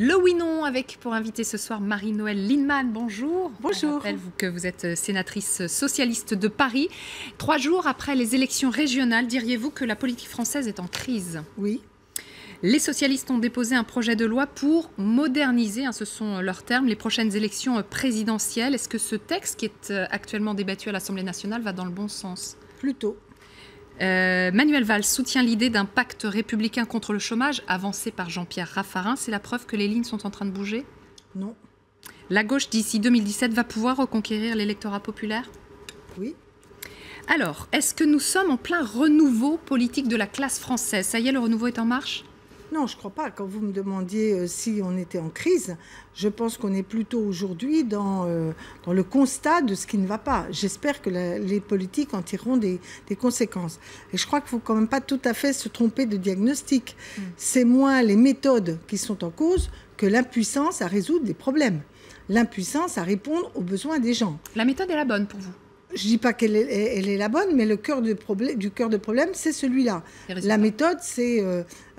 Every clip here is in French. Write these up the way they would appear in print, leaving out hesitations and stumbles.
Le oui-non avec pour inviter ce soir Marie-Noëlle Lienemann. Bonjour. Bonjour. Je rappelle que vous êtes sénatrice socialiste de Paris. 3 jours après les élections régionales, diriez-vous que la politique française est en crise? Oui. Les socialistes ont déposé un projet de loi pour moderniser, ce sont leurs termes, les prochaines élections présidentielles. Est-ce que ce texte qui est actuellement débattu à l'Assemblée nationale va dans le bon sens? Plutôt. Manuel Valls soutient l'idée d'un pacte républicain contre le chômage avancé par Jean-Pierre Raffarin. C'est la preuve que les lignes sont en train de bouger? Non. La gauche, d'ici 2017, va pouvoir reconquérir l'électorat populaire? Oui. Alors, est-ce que nous sommes en plein renouveau politique de la classe française? Ça y est, le renouveau est en marche? Non, je ne crois pas. Quand vous me demandiez si on était en crise, je pense qu'on est plutôt aujourd'hui dans le constat de ce qui ne va pas. J'espère que les politiques en tireront des conséquences. Et je crois qu'il ne faut quand même pas tout à fait se tromper de diagnostic. C'est moins les méthodes qui sont en cause que l'impuissance à résoudre des problèmes. L'impuissance à répondre aux besoins des gens. La méthode est la bonne pour vous? Je ne dis pas qu'elle est la bonne, mais le cœur de problème, c'est celui-là. La méthode, c'est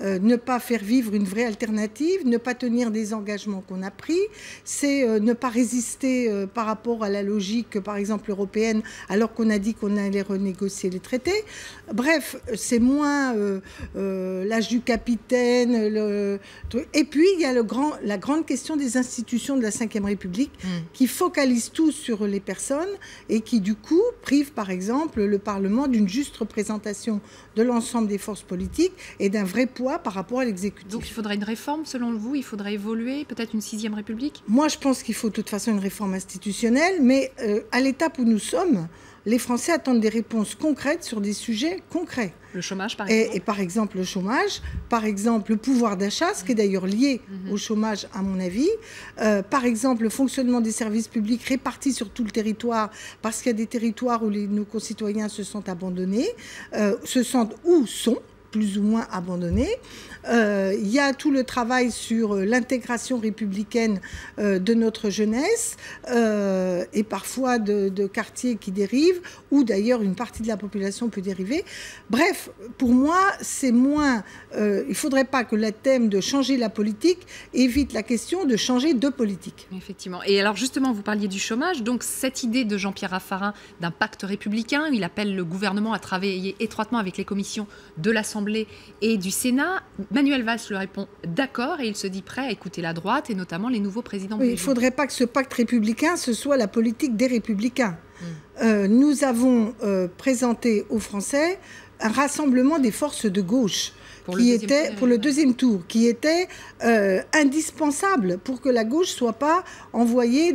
ne pas faire vivre une vraie alternative, ne pas tenir des engagements qu'on a pris, c'est ne pas résister par rapport à la logique, par exemple, européenne, alors qu'on a dit qu'on allait renégocier les traités. Bref, c'est moins l'âge du capitaine. Et puis, il y a la grande question des institutions de la Ve République qui focalisent tout sur les personnes et qui, du coup, prive par exemple le Parlement d'une juste représentation de l'ensemble des forces politiques et d'un vrai poids par rapport à l'exécutif. Donc il faudrait une réforme selon vous? Il faudrait évoluer, peut-être une 6e République? Moi je pense qu'il faut de toute façon une réforme institutionnelle, mais à l'étape où nous sommes, les Français attendent des réponses concrètes sur des sujets concrets. Le chômage, par exemple. Et par exemple, le chômage, par exemple, le pouvoir d'achat, ce qui est d'ailleurs lié au chômage, à mon avis. Par exemple, le fonctionnement des services publics répartis sur tout le territoire, parce qu'il y a des territoires où nos concitoyens se sentent abandonnés, ou sont plus ou moins abandonnés. Il y a tout le travail sur l'intégration républicaine de notre jeunesse et parfois de quartiers qui dérivent, ou d'ailleurs une partie de la population peut dériver. Bref, pour moi, c'est moins... il ne faudrait pas que le thème de changer la politique évite la question de changer de politique. Effectivement. Et alors justement, vous parliez du chômage. Donc cette idée de Jean-Pierre Raffarin d'un pacte républicain, il appelle le gouvernement à travailler étroitement avec les commissions de l'Assemblée et du Sénat. Manuel Valls lui répond d'accord et il se dit prêt à écouter la droite et notamment les nouveaux présidents. Oui, il ne faudrait pas que ce pacte républicain, ce soit la politique des républicains. Nous avons présenté aux Français un rassemblement des forces de gauche pour le deuxième tour, qui était indispensable pour que la gauche ne soit pas envoyée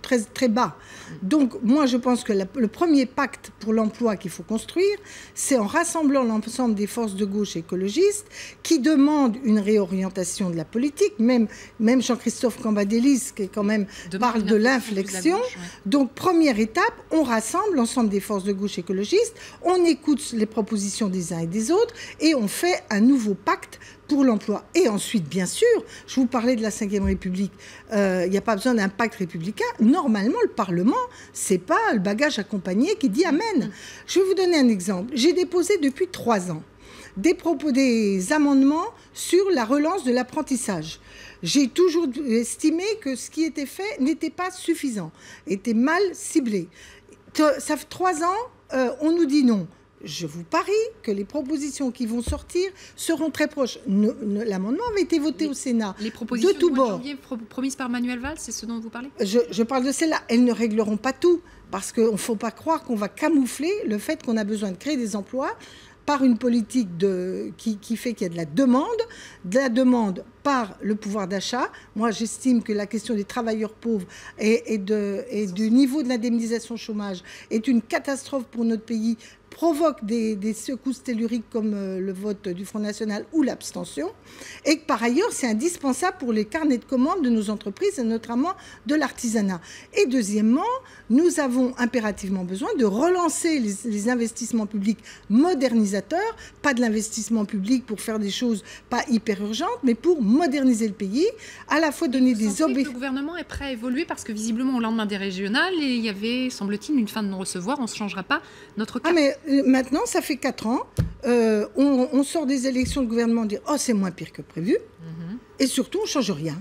très, très bas. Donc, moi, je pense que le premier pacte pour l'emploi qu'il faut construire, c'est en rassemblant l'ensemble des forces de gauche écologistes qui demandent une réorientation de la politique, même Jean-Christophe Cambadélis, qui quand même parle de l'inflexion. Donc, première étape, on rassemble l'ensemble des forces de gauche écologistes, on écoute les propositions des uns et des autres, et on fait un nouveau pacte pour l'emploi. Et ensuite, bien sûr, je vous parlais de la Ve République, il n'y a pas besoin d'un pacte républicain. Normalement, le Parlement, ce n'est pas le bagage accompagné qui dit amen. Je vais vous donner un exemple. J'ai déposé depuis 3 ans des amendements sur la relance de l'apprentissage. J'ai toujours estimé que ce qui était fait n'était pas suffisant, était mal ciblé. Ça fait 3 ans, on nous dit non. Je vous parie que les propositions qui vont sortir seront très proches. L'amendement avait été voté au Sénat. Les propositions de tous bords. Promises par Manuel Valls, c'est ce dont vous parlez? Je parle de celles-là. Elles ne régleront pas tout, parce qu'il ne faut pas croire qu'on va camoufler le fait qu'on a besoin de créer des emplois par une politique qui fait qu'il y a de la demande par le pouvoir d'achat. Moi, j'estime que la question des travailleurs pauvres et du niveau de l'indemnisation chômage est une catastrophe pour notre pays, provoque des secousses telluriques comme le vote du Front National ou l'abstention, et que par ailleurs, c'est indispensable pour les carnets de commandes de nos entreprises, et notamment de l'artisanat. Et deuxièmement, nous avons impérativement besoin de relancer les investissements publics modernisateurs, pas de l'investissement public pour faire des choses pas hyper urgentes, mais pour moderniser le pays, à la fois donner des objectifs. Le gouvernement est prêt à évoluer parce que visiblement au lendemain des régionales, il y avait, semble-t-il, une fin de non-recevoir, on ne changera pas notre cas. Ah mais maintenant, ça fait 4 ans. On sort des élections, le gouvernement dit « Oh, c'est moins pire que prévu ». Et surtout, on ne change rien.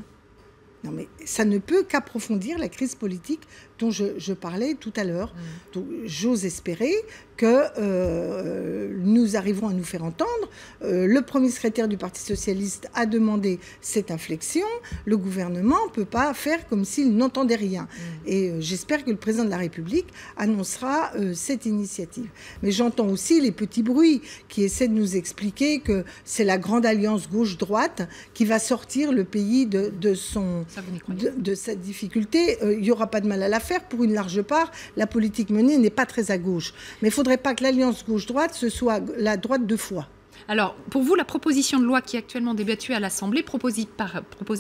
Non, mais ça ne peut qu'approfondir la crise politique dont je parlais tout à l'heure. Donc, j'ose espérer que nous arriverons à nous faire entendre. Le premier secrétaire du Parti socialiste a demandé cette inflexion. Le gouvernement ne peut pas faire comme s'il n'entendait rien. Et j'espère que le président de la République annoncera cette initiative. Mais j'entends aussi les petits bruits qui essaient de nous expliquer que c'est la grande alliance gauche-droite qui va sortir le pays de cette difficulté. Il n'y aura pas de mal à la faire. Pour une large part, la politique menée n'est pas très à gauche. Mais il ne faudrait pas que l'alliance gauche-droite, ce soit la droite de foi. Alors, pour vous, la proposition de loi qui est actuellement débattue à l'Assemblée, proposée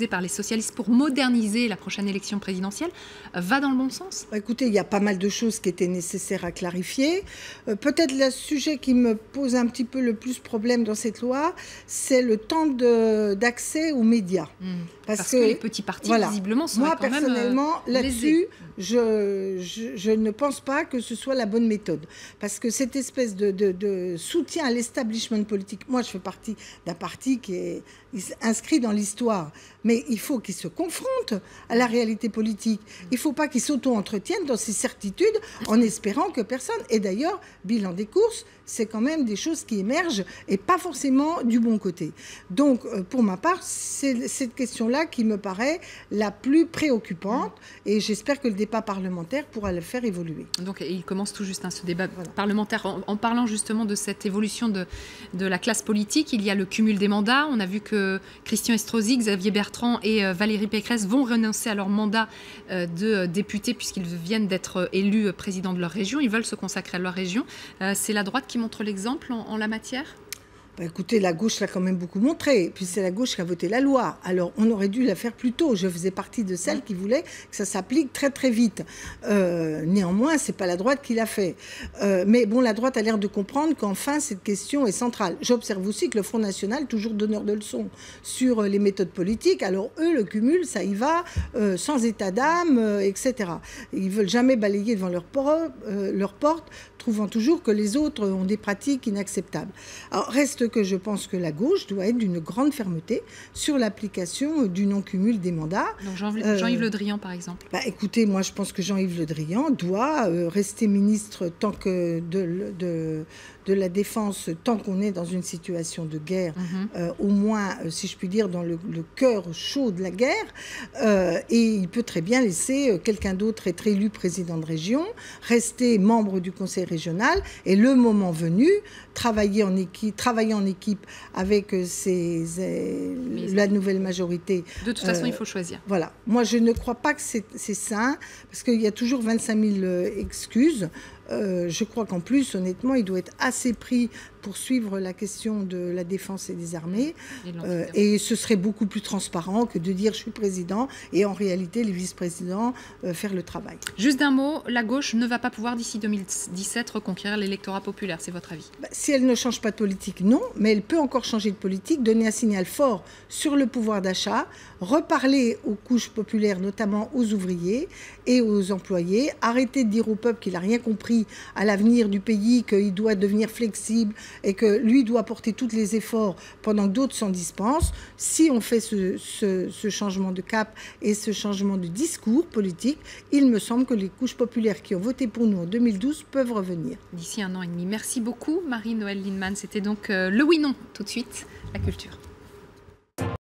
par les socialistes pour moderniser la prochaine élection présidentielle, va dans le bon sens ? Écoutez, il y a pas mal de choses qui étaient nécessaires à clarifier. Peut-être le sujet qui me pose un petit peu le plus problème dans cette loi, c'est le temps d'accès aux médias. Parce que les petits partis, visiblement, sont quand même personnellement, là-dessus, je ne pense pas que ce soit la bonne méthode. Parce que cette espèce de soutien à l'establishment politique, moi, je fais partie d'un parti qui est inscrit dans l'histoire. Mais il faut qu'il se confronte à la réalité politique. Il ne faut pas qu'il s'auto-entretienne dans ses certitudes en espérant que personne... Et d'ailleurs, bilan des courses, c'est quand même des choses qui émergent et pas forcément du bon côté. Donc, pour ma part, c'est cette question-là qui me paraît la plus préoccupante et j'espère que le débat parlementaire pourra le faire évoluer. Donc, il commence tout juste ce débat parlementaire. En parlant justement de cette évolution de la classe politique, il y a le cumul des mandats. On a vu que Christian Estrosi, Xavier Bertrand et Valérie Pécresse vont renoncer à leur mandat de député puisqu'ils viennent d'être élus président de leur région. Ils veulent se consacrer à leur région. C'est la droite qui montre l'exemple en la matière ? Écoutez, la gauche l'a quand même beaucoup montré. Puis c'est la gauche qui a voté la loi. Alors, on aurait dû la faire plus tôt. Je faisais partie de celles qui voulaient que ça s'applique très, très vite. Néanmoins, ce n'est pas la droite qui l'a fait. Mais bon, la droite a l'air de comprendre qu'enfin, cette question est centrale. J'observe aussi que le Front National, toujours donneur de leçons sur les méthodes politiques, alors eux, le cumul, ça y va, sans état d'âme, etc. Ils ne veulent jamais balayer devant leur porte, trouvant toujours que les autres ont des pratiques inacceptables. Alors, reste que je pense que la gauche doit être d'une grande fermeté sur l'application du non-cumul des mandats. Donc Jean-Yves Le Drian, par exemple. Écoutez, moi, je pense que Jean-Yves Le Drian doit rester ministre tant que de la Défense, tant qu'on est dans une situation de guerre, au moins, si je puis dire, dans le cœur chaud de la guerre. Et il peut très bien laisser quelqu'un d'autre être élu président de région, rester membre du conseil régional et le moment venu, travailler en équipe avec la nouvelle majorité. De toute façon, il faut choisir. Voilà. Moi, je ne crois pas que c'est sain, parce qu'il y a toujours 25 000 excuses. Je crois qu'en plus, honnêtement, il doit être assez pris pour suivre la question de la défense et des armées. Et ce serait beaucoup plus transparent que de dire « je suis président » et en réalité, les vice-présidents faire le travail. Juste d'un mot, la gauche ne va pas pouvoir d'ici 2017 reconquérir l'électorat populaire, c'est votre avis? Si elle ne change pas de politique, non, mais elle peut encore changer de politique, donner un signal fort sur le pouvoir d'achat, reparler aux couches populaires, notamment aux ouvriers et aux employés, arrêter de dire au peuple qu'il n'a rien compris à l'avenir du pays, qu'il doit devenir flexible et que lui doit porter tous les efforts pendant que d'autres s'en dispensent. Si on fait ce changement de cap et ce changement de discours politique, il me semble que les couches populaires qui ont voté pour nous en 2012 peuvent revenir. D'ici 1 an et demi. Merci beaucoup Marie-Noëlle Lienemann. C'était donc le oui-non. Tout de suite, la culture.